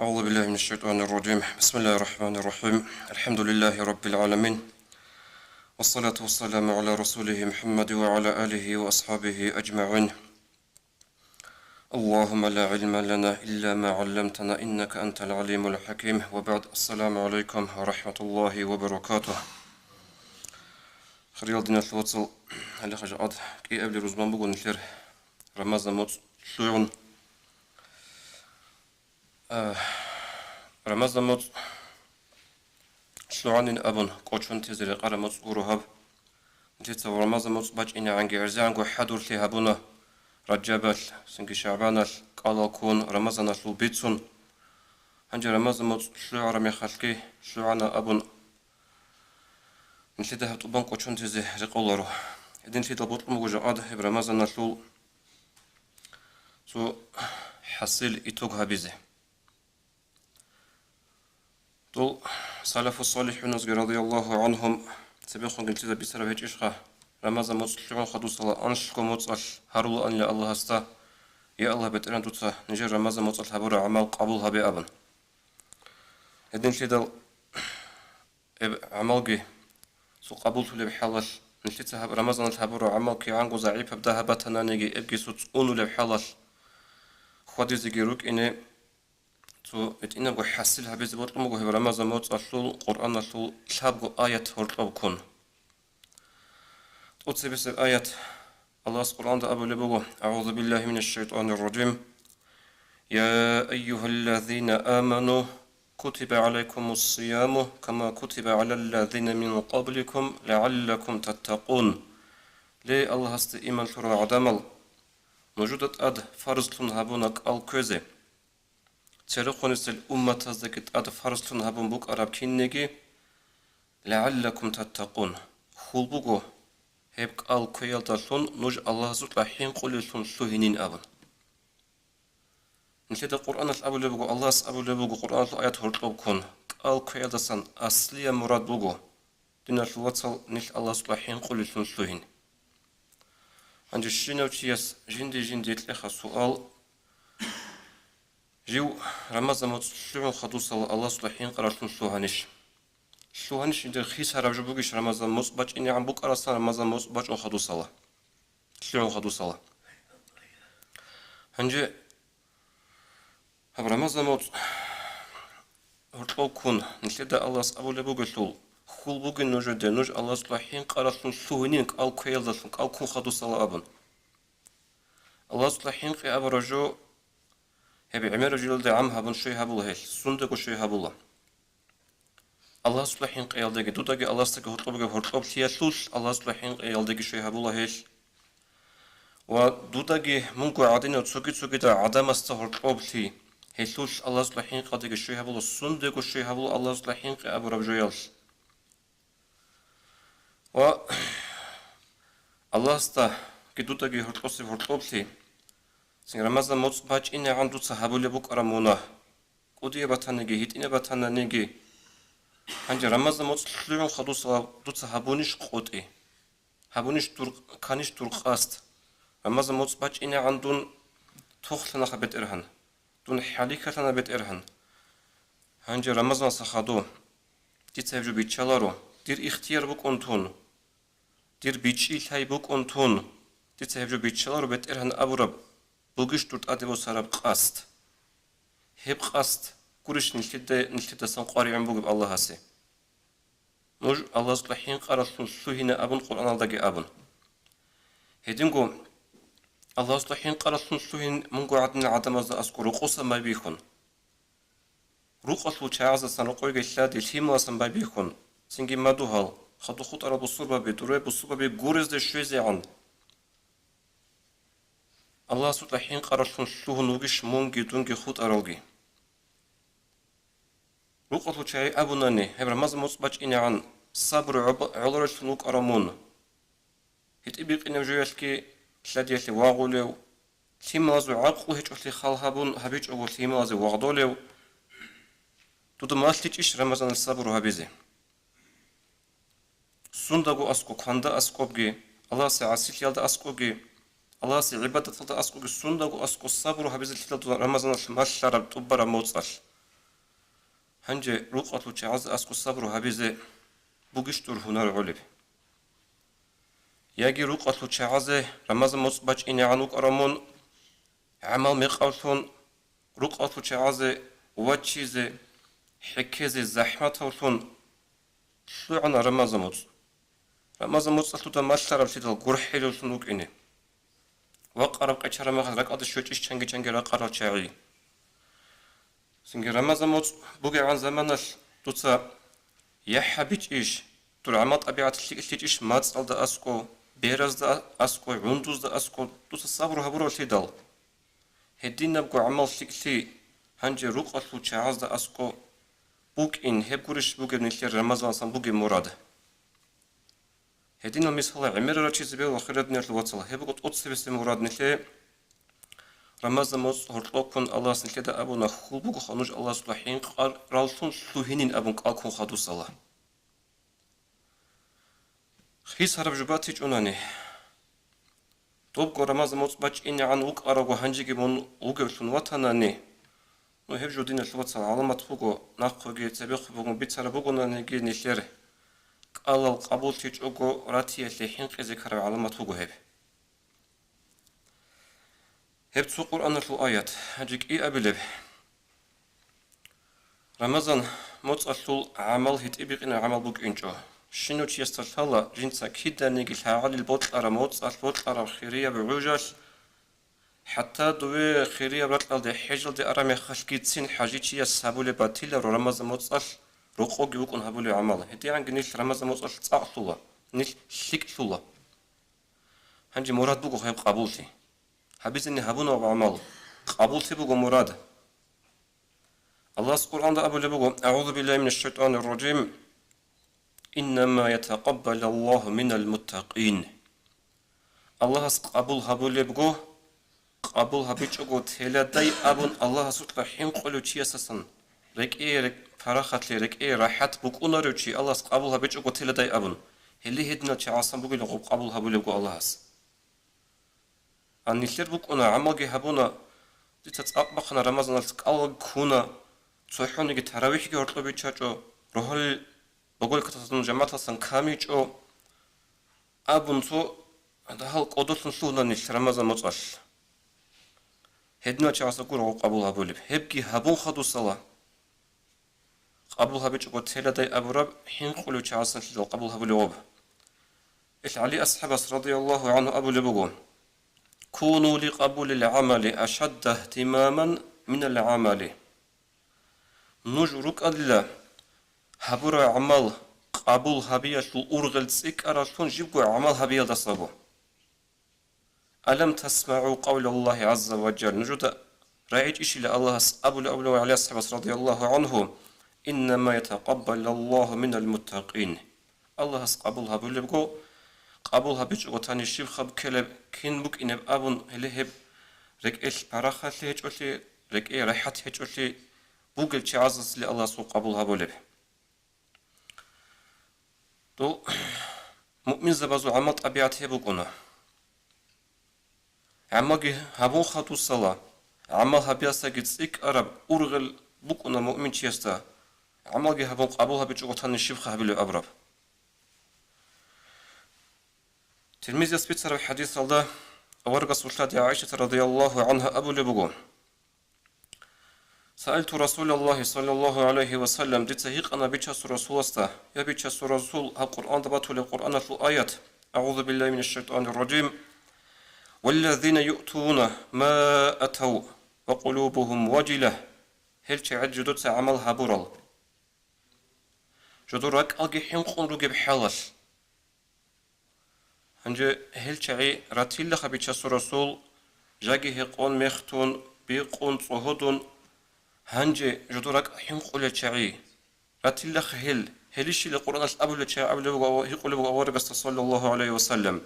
أعوذ بالله من الشيطان الرجيم. بسم الله الرحمن الرحيم. الحمد لله رب العالمين، والصلاة والسلام على رسوله محمد وعلى آله وأصحابه أجمعين. اللهم لا علم لنا إلا ما علمتنا إنك أنت العليم الحكيم. وبعد، السلام عليكم ورحمة الله وبركاته. خريال دينا الوصل هل خجعت كي قبل رزمان بقول نشير رمضان موت شلون رمضان موت شلون أبن قوتشون تزرق رمضان قروهاب نتيت رمضان موت باج إني عنجي أرزانجو حدور لي هابونا رجبال سنجي شعبانال قال كون رمضان شلو بيتسون هنجي رمضان موت شلو رمي خلقي شلو عنا أبن نتيت هبطبان قوتشون تزرق الله إذن في تبطل مجاعد برمضان شلو سو حصل إتوغها بيزه طول سلف الصالحون رضي الله عنهم سبقون قلت إذا بسر بيج إشقا رمضان مصلحون خدو صلاة أنشكو مصل هارول أن يا الله استا يا الله بتران توتا نجر رمضان مصل هبور عمل قبولها بأبن هدين شدال عملقي سو قبول تولي بحلال نشتها رمضان الهبور عمل كي عنقو ضعيف بدها بتنا نجي ابقي سوت أونو لبحلال خدي زيجيروك إني تو إتنا جو حسلها بزبط مجو هي رمضان موت أصل قرآن أصل شابو آية هرقب كون أتصبس آية الله القرآن أبو لبوه أعوذ بالله من الشيطان الرجيم يا أيها الذين آمنوا كتب عليكم الصيام كما كتب على الذين من قبلكم لعلكم تتقون لي الله است إيمان شرع عدمل موجودة أد فرض هابونك الكوزي ترقونس الأمة تزكت أد فرض هابون بوك أراب كينيجي لعلكم تتقون خول بوغو هيبك الكويل تلون نوج الله زوت لحين قولي لون سوهنين أبن نشيد القرآن أبو لبوغو الله أبو لبوغو قرآن الآيات هرطلو كون الكويل تسان أصلية مراد بوغو دينا الواتسال نش الله زوت لحين قولي لون سوهن عند الشينو تياس جندي تلخى سؤال جيو رمضان متصلون خدوص الله صلحين قرارتون شوهانش إنت خيس هرب جبوجش رمضان مصباح إني عم بوك أرسل رمضان مصباح أو خدوص الله شلون خدوص الله هنجي هب رمضان مص هرطو كون نشد الله أبو لبوجشول خول بوجن نوجد نوج الله صلحين قرارتون شوهنين أو كيل دلتون أو كون خدوص الله أبن الله صلحين في أبو رجو هبي عمر رجل ده عم هبون شيء هبوله هيل صندوق شيء هبوله الله صلحين قيل دقي دو دقي الله استك هرطب سياسوس الله صلحين قيل دقي شيء هبوله هيل ودو دقي منكو عادين وتسوكي ده عدم استهرطب سي هيسوس الله صلحين قيل دقي شيء هبوله صندوق شيء هبوله الله صلحين قيل أبو ربجيالس و الله استا كدو دقي هرطب سي سين رمضان موت باج إني عندو صحابولي بوك أرمونا قدية بطانيجي هيت إني بطانيجي هنجي رمضان موت سلون خدو صحابونيش قوتي هابونيش ترق كانيش ترقاست رمضان موت باج إني عندون توخلنا خبت إرهن دون حاليكتنا بيت إرهن هنجي رمضان صخادو تيتسافجو بيتشالارو دير اختيار بوك أنتون دير بيتشيل هاي بوك أنتون تيتسافجو بيتشالارو بيت إرهن أبو رب بوغش تورت أدبو سراب قاست هب قاست كورش نشتة سنقاري عن بوغب الله هسي نوج الله صلحين قارسون سوهنا أبن قرآن الدقي أبن هيدنقو الله صلحين قارسون سوهن منقو عدن عدم أزا أسكو رقوصا ما بيخون رقصو چاعزا سنقوي غشادي الهيملا سن ما بيخون سنجي مادو هال خدو خود أرابو صوربا بي دوري بصوربا بي غورز دي شويزي عن الله سبحانه حين قرشون شلوه نوجش مونجي دونجي خود أروجي رقصو شيء أبو ناني هبر ماز مصباح إني عن صبر علرش نوك أرمون هت إبيق إنه جوالكي شديد لي واغوليو تيماز عقل هيج أصلي خال هبون هبيج أول تيماز واغدوليو تود ما أصليش رمضان الصبر وهبيزي سندقو أسكو كندا أسكو بجي الله سعسيل يالد أسكو بجي الله سي عبادة تلتا أسكو السنة وأسكو الصبر وحبيز التلتا رمضان المشهر الطبر موصل هنجي رقة تعز أسكو الصبر هبيزي بوغشتور هنر علب يجي رقة تعز رمز مصبج إني عنوك أرمون عمل مقالثون رقة تعز واتشيزي حكيزي زحمة تولثون شو عنا رمز مص رمز مص أتلو مالشار بسيطة قرحي للثنوك إني وقرب قشرة مخذ رك أدى شويتش چنگي رقرا چاعي سنگي رمز مص بوغي عن زمانش توتسا يحبيج إيش تور عمل طبيعة اللي إيش ماتس ألدا أسكو بيرز دا أسكو عندوز دا أسكو توتسا صبر هبرو تيدال هدين نبقو عمل اللي هنجي روق أتلو چاعز دا أسكو بوك إن هبقورش بوغي نيشير رمضان سان بوغي مراد هدين المثال عمر راتشيز بيو وخيرد نيرلو واتسال هبقوت أتسبس مراد نيشي رمضان موز هرطلوكون الله سنكي دا أبونا خول بوغو خانوش الله سلوحين رالتون سلوهينين أبون قالكون خادو صلاة خيس هرب جباتي جوناني دوبقو رمضان موز باج إني عن وق أراغو هنجيجي من وقرتون وطناني نو هب جودين الواتسال علامات بوغو ناقوغي تبيخ بوغو بيتسار بوغو نانيجي نيشير قال قبول تيجوغو راتي اللي حين قزيكر علامات بوغو هب تسو قرآن الآيات هجيك إيه أبلب رمضان متصل عمل هت إبقنا عمل بوك إنجو شنو تيستطلع جنسا كيدا نيجي الحاعل البوت أرى البوت أرى خيرية بعوجل حتى دوي خيرية برطل دي حجل دي أرامي خلقي تسين حاجيتي يسابولي باتيلا رمضان متصل رقوق يوكون هبولي عمل هدي عن جنيش رمضان متصل تعطولا نيش شكتولا هنجي مراد بوكو هيب قبولتي حبيزني هبونا وعمل قبولتي بوكو مراد الله القرآن ده أبو لبوكو أعوذ بالله من الشيطان الرجيم إنما يتقبل الله من المتقين الله قبول هبو لبوكو قبول هبيتشوكو تيلا داي أبون الله سطلا حين قولو تياسسن رك فراخت لي رك راحت بوكونا روشي الله قبول هبيتشوكو تيلا داي أبون هلي هدنا تشعصن بوكو لغو قبول هبو لبوكو الله أن نشير بوكونا عملجي هبونا دي تتأقبقنا رمضان التقال كونا تصحوني تراويح جورتلو بيتشاجو روحل بقول كتاسون جماعة سان كاميجو أبونتو هذا هل قدوسن سونا نش رمضان مصاش هدنا تشعصن كورو قبول هبولب هبكي هبون خدو صلاة قبول هبيتشو تيلا داي أبوراب حين قولو تشعصن شلو قبول هبولب إيش علي أصحاب رضي الله عنه أبو لبوغون كونوا لقبول العمل أشد اهتماما من العمل نجرك الله هبر عمل قبول هبية الأرغل تسيك أرسون جيبوا عمل هبية دصبو ألم تسمعوا قول الله عز وجل نجد رأيت إشي لله أبو الأولى عليه الصحابة رضي الله عنهم إنما يتقبل الله من المتقين الله قبول هبول لبقو قبول هبيج وتاني شيب خب كلب كين بوك إنب أبون هلهب رك إيش براخة لهج أولي رك إيه ريحة هج أولي بوك الشعازز لله سو قبول هبولب تو مؤمن زبازو عمل طبيعته بوكونا عمل هبون خطو الصلاة عمل هبياسا جتسيك أرب أرغل بوكونا مؤمن تيستا عمل هبون قبول هبيج وتاني شيب خبيل أبرب تلميذ يسبيتر الحديث الله ورقص وشاد عائشة رضي الله عنها أبو لبقون سألت رسول الله صلى الله عليه وسلم دي تهيق أنا بيتشاس رسول الله يا بيتشاس رسول القرآن دباتوا للقرآن في الآيات أعوذ بالله من الشيطان الرجيم والذين يؤتون ما أتوا وقلوبهم وجلة هل تعد جدود عملها برل جدورك ألقي حنقون رقب حالش هنجي هل تعي راتيل خبيتشاس رسول جاكي هقون مختون بيقون صهودون هنجي جدورك حنقول تعي راتيل خهل هليش القرآن الأبل تعي أبل يقول أورقس صلى الله عليه وسلم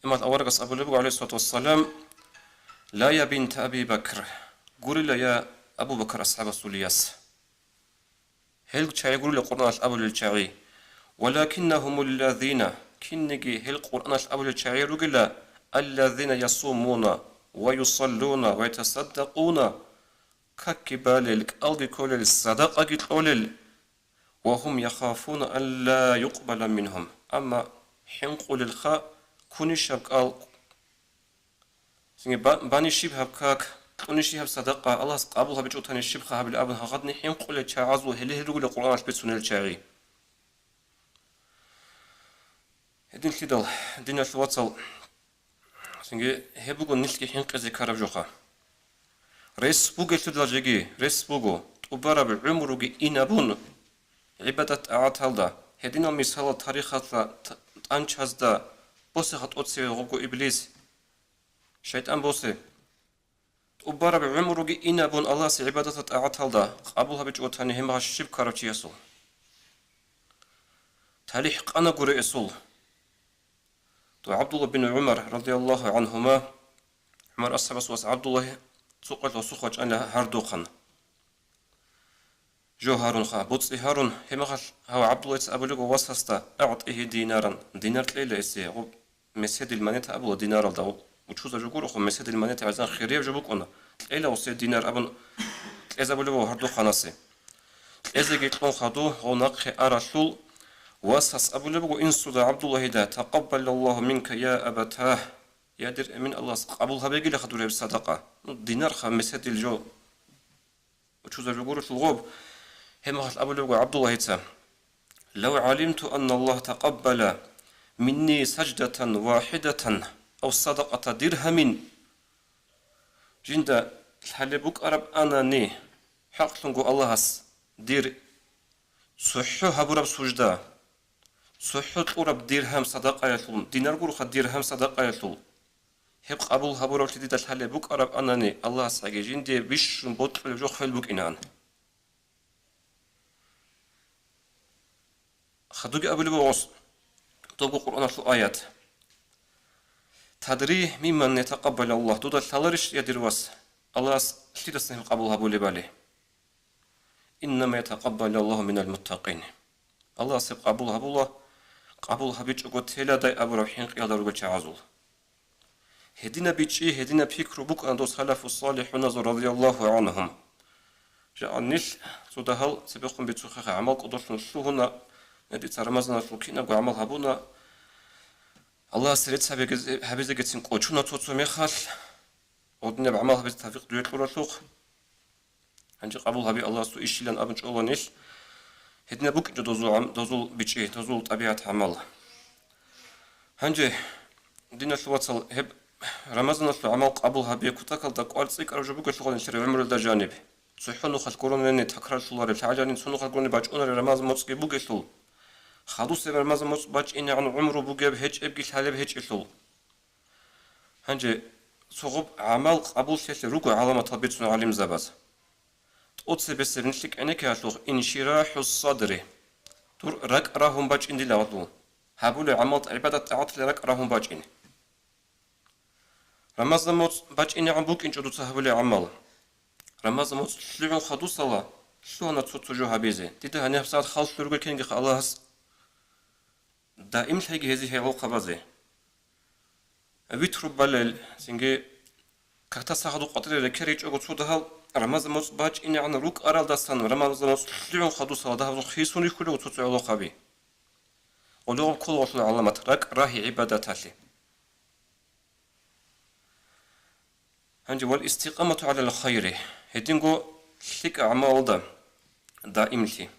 إما أورقس أبو عليه الصلاة والسلام لا يا بنت أبي بكر قول لا يا أبو بكر أصحاب السولياس هل تعي قول القرآن الأبل تعي ولكنهم الذين كنجي هل القرآن الأول تعي الذين يصومون ويصلون ويتصدقون كاكي بالك ألقي كولل الصدقة قولل وهم يخافون ألا يقبل منهم أما حنقول الخاء كوني شبك باني شبه بكاك كوني شبه صدقة الله قابلها بجوتاني شبخها بالأبن هغدني حنقول الشعازو هله رجل القرآن البسون الشاعي هدين كدل دين الواتسل سنجي هبوغو نلقي حنقزي كاربجوخا ريس بوغي تدلجيجي ريس بوغو تبارا بعمروغي إنابون عبادة أعطالدا هدين المثال تاريخة أنشازدا بوسي خط أتسي غوغو إبليس شيطان بوسي تبارا بعمروغي إنابون الله سي عبادة أعطالدا قابلها بجوتاني همها الشب كاربجي يسول تاليح أنا قرئ يسول تو عبد الله بن عمر رضي الله عنهما عمر أصحاب سواس عبد الله سوقت وسوقت أنا هردوقا جو هارون خا بوتسي هارون همغل هو عبد الله أبو لغو واسهستا أعطيه دينارا دينار تليلة إسي غو مسيد المانيتا أبو دينار الدو وشوزا جوكورو خو مسيد المانيتا عزان خيريب جبوكونا تليلة وسي دينار أبو تليزا أبو لغو هردوقا ناسي تليزا جيتلون خادو غو ناقخي أرسول واسهس أبو لغو إنسو عبد الله دا تقبل الله منك يا أبتاه يا در من الله قبولها بيجي لخدوره بالصدقة دينار خمسة الجو وشوزا جوكورو الغوب هم أبو لغو عبد الله يتسام لو علمت أن الله تقبل مني سجدة واحدة أو صدقة درهم جندا الحلبوك أرب أنا ني حق لنقو الله هس دير صحو هبورب سجدة صحو تقرب درهم صدقة يطول دينار قرخ درهم صدقة يطول هب قبول هبورب تديد الحلبوك أرب أنا ني الله ساقي جندي بيش بوت لجو خلبوك إنان خدوك أبو لبوس توقو قرآن في آيات تدري ممن يتقبل الله دودا تلرش يدرواس الله سيدسنه قبول أبو لبالي إنما يتقبل الله من المتقين الله سيب قبول أبو الله قبول هبيج أقول تلا داي أبو ربحين قيادة رجل عزول هدينا بيجي هدينا بيكرو بوك أندوس خلف الصالح نظر رضي الله عنهم جاء النش سودهل سبقهم بتسخخ عمل قدر شو هنا ندي ترمزنا فوكينا وعمل هبونا الله سريت هبيز جتين قوتشونا توتسو ميخال ودنا بعمل هبيز تفيق دويت لورا سوق هنجي قبول هبي الله سو إشيلان أبنش أولانيش هدنا بوك دوزول بيجي دوزول طبيعة عمل هنجي دينا الواتسل هب رمزنا في عمل قبول هبي كتاكل داك أرسيك أرجو بوك شغل نشري عمر دا جانب صحونو خال كورونا تكرار شلوري الحاجانين سونو خال كورونا باج أونر رمز موتسكي بوك شلو خادوس رمز موت باج إني عن عمره بوجب هج أبقي حلب هج إثول هنجي صعب عمل قبول شيء رجوع علامة تبيتنا علم زباز أوتس بس نشلك أنا كهالوغ انشراح الصدر تور رك راهم باج إندي لعضو هبول عمل عبادة تعاطل رك راهم باج إني رمز موت باج إني عم بوك إنجدو تهبول عمل رمز موت شلون خادوس الله شلون تصوتجو هبيزه تيجي هني بساعة خالص رجوع كينج الله دائم تلاقي هذه العلاقة بزه أبيترو بالل سنجي كحتا ساعدو قطري ركريج أقول صودها رمز موت باج إني عن روك أرال داستان رمز موت شلون خدو صلاة هذا خيسوني كله وتصوت علاقة بي ولو كل وصل علامات رك راهي عبادة تالي هنجي والاستقامة على الخير هدينجو لك أعمال دا دائم لي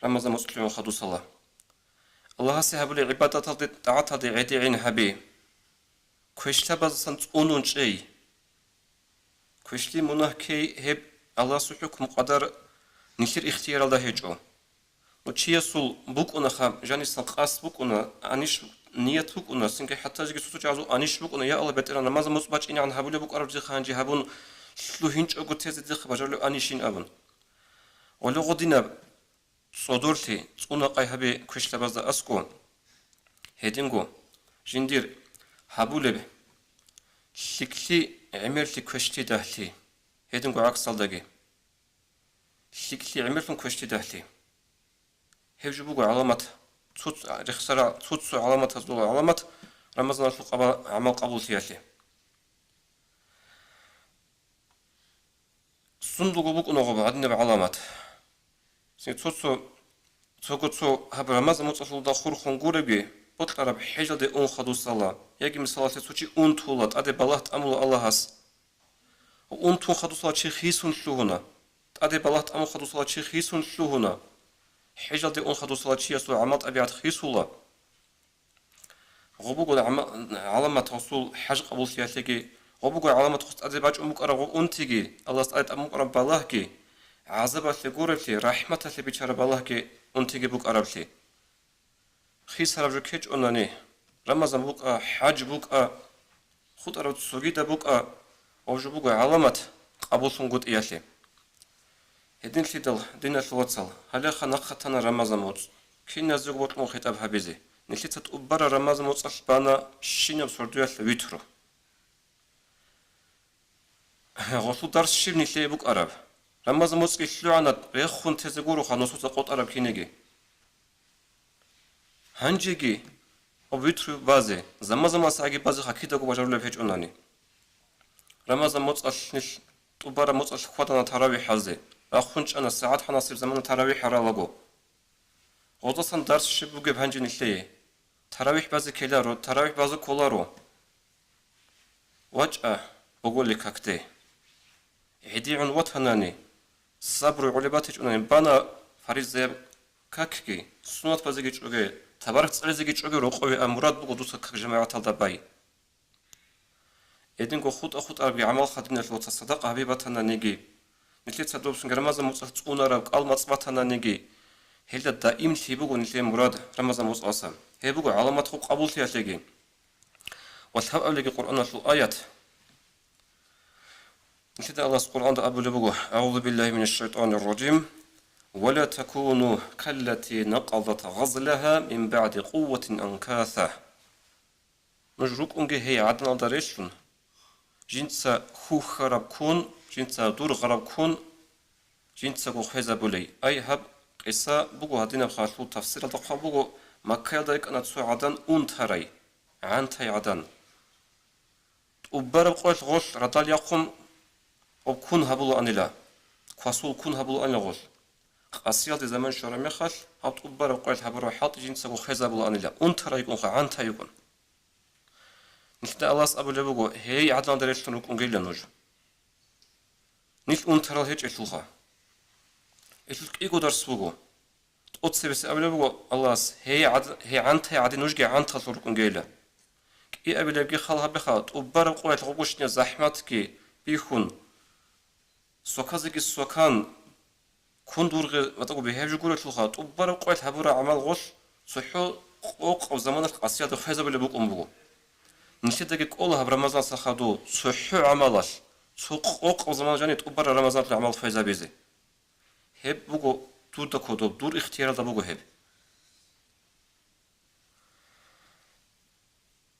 رمز موت شلون خدو صلاة الله سيهب لي عبادة تعطى عدين هبي كوشتا بزسنت أونون شيء كوشتي منه كي هب الله سحكم قدر نشر اختيار الله هجو وشي يسول بوك أنا خام جاني سنقاس بوك أنا أنيش نيت بوك أنا سنك حتى جي سوتش عزو أنيش بوك أنا يا الله بتر أنا مازال مصباح إني عن هبولي بوك أرجع خانجي هبون شلو هنج أقول تزيد خبر أنيشين أبن ولو غدينا صدورتي صونا قاي هبي كوشتا بزا أسكو هيدينغو جندير هابولب شكلي عمرتي كوشتي دهلي هيدينغو عكس داغي شكلي عمرتم كوشتي دهلي هيجبوغو علامات توت رخصرا توت علامات هزول علامات رمزنا في عمل قبول سياسي 순두고 북노고 아드네 알라맛 쏘쏘 저거서 하브 라마자 모츠다 хурхон гуреби потлараб хижаде он хадусала яги мисаласе сучи он тулат аде балахт амул аллахас он тун хадусала чи хисун лугуна аде балахт амул хадусала чи хисун лугуна хижаде он хадусала чи ясу амат абиат хисула غبوغو علامة حصول حاج قبول سياسي غبوغو علامة خص أدي باج أمك أرغو أنتيجي الله سألت أمك أرب بالله عذاب سيقولك رحمة سبيشار بالله أنتيجي بوك أربلي خيس هرب كيج أناني رمضان بوك حاج بوك خود أرد سوغيدا بوك أو جبوغو علامة قبول سنقود إياسي هدين سيدل دين الواتسال هلا خنقتنا رمضان موت كي نزوغ بوت خطاب حبيزي نسيت أبرا رمضان موت بانا شينم سردويا ويترو غسل درس شير نسي بوك أرب رمضان موت كيسلوعنا بيخون تزغورو خانوسو تقوت أرب كينيجي هنجيجي أو ويترو بازي زمازم أساقي بازي خاكيداغو بجارو لفيج أناني رمضان موت نس أبرا موت خواتنا تراويح حزي أخونش أنا ساعات حناصير زمان تراويح حرالاغو غوضاصان درس شير بوكي بهنجي نسي تراويح بازي كيلارو تراويح بازي كولارو وجأة بقول لك هكتي عدي عن وطناني صبر علباتك أناني بانا فريزة كاكي سنوات بازيجي جوجي تبارك تسألزيجي جوجي روقوي أمراد بقدوسا كاك جماعة تلدباي إدين خود أربي عمل خدمنا الوطا صدق حبيبتنا نيجي مثل تصدوب سنجرمازا موصف تقونا رب قال مصبتنا نيجي هل دائم تيبوغو نتلي مراد رمضان موصف هيبوغو علامات خوب قبول تياتيجي وثاب أوليجي قرآن في آيات مثل الله القرآن أبو لبوغو أعوذ بالله من الشيطان الرجيم ولا تكونوا كالتي نقضت غزلها من بعد قوة أنكاثا مجروك أنجي هي عدنا داريشون جنسا خو خراب كون جنسا دور غراب كون جنسا خو خيزا بولي أي هب قصة بوغو هدينا بخاطلو تفسير الدقاء بوغو مكة دايك أنا تسو عدن أنتهري عن تاي عدن وبرب قويت غوش ردال يقوم وكون هبولو أنيلا كواسول كون هبولو أنيلا غوش قاسيال دي زمان شورا ميخال هبت وبرب قويت هبرو حاط جنسا خو خيزا بولو أنيلا أنتهري يكون عن تاي يكون نحن الله أبو لبوغو هي عدن داريشون وكون غيلا نوج نيل أنتهرال هيج إتلوها إتلوك إيغو درس بوغو أتسبس أبو لبوغو الله هي عن تاي عدن نوجي عن تاي وكون غيلا إي أبي لبوغي خالها بخاط وبرب قويت غوشنيا زحمتكي بيخون سوكازيكي سوكان كون دورغي وطاقو بيهاجو قولة الخاط وبرب قويت هبورا عمال غوش صحو قوق أو زمان القاسيات وخيزة بلبوك أمبوغو نشيدكي قولها برمضان سخادو صحو عمالاش قوق أو زمان جاني تقبر رمضان العمال فايزة بيزي هب بوغو دور دكودو دور اختيار دا بوغو هب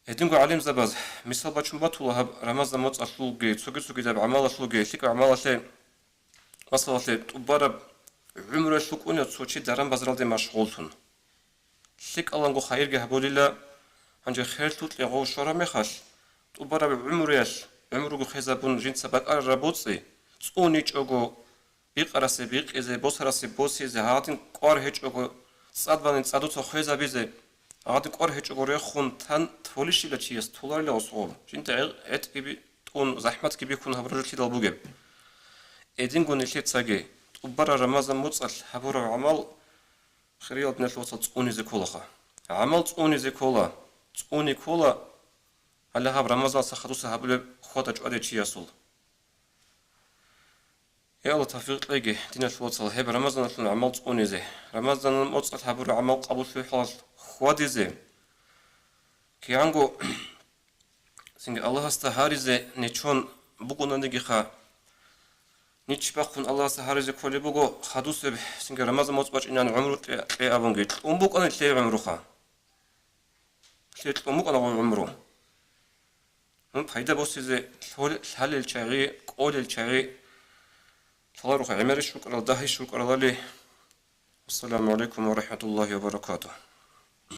هدينغو عليم زباز مثال باتشون باتولا هب رمضان موت أشلوغي تسوغي داب عمال أشلوغي ليك عمال أشلي مثلا أشلي تقبر عمر أشلوغ أنيا تسوشي داران بازرال دي مشغولتون ليك ألانغو خيرغي هبوليلا هنجي خير توت لغو شورا ميخاش تقبر بعمرياش عمرغو خيزابون جنسا باك أرابوتسي تسوني جوغو بيقراسي بيقيزي بوسراسي بوسيزي هاتين قوار هيجوغو صادوانين صادوتو خيزابيزي هاتين قوار هيجوغو ريخون تان توليشي لچيس تولار لغسغول جنتا ات كيبي تون زحمت كيبي كون هبرجلتي دالبوغيب إدينغو نيشيتساغي تقبر رمضان موصل هبورو عمل خريال بنشوصل تسوني زي كولخا عمل تسوني زي كولا تسوني كولا على هاب رمضان سخدوسا هبولي خوتا جوادي چياسول يا الله توفيق ليجي دينا الوصل هب رمضان الفن عمل تقوني زي رمضان الموصل هبور عمل قبول في حال خوادي زي كي عنقو سنج الله استهاري زي نيشون بقونا نيجي خا نيش بقون الله استهاري زي كل بقو خدوس سنج رمضان موصل إن عمره تلاقي أبونجي أمبوك أنا تلاقي عمره خا تلاقي أمبوك أنا عمره من فايدة بس زي حل الشعري قول الشعري الله عمر شكرا الله شكرا الله والسلام عليكم ورحمة الله وبركاته.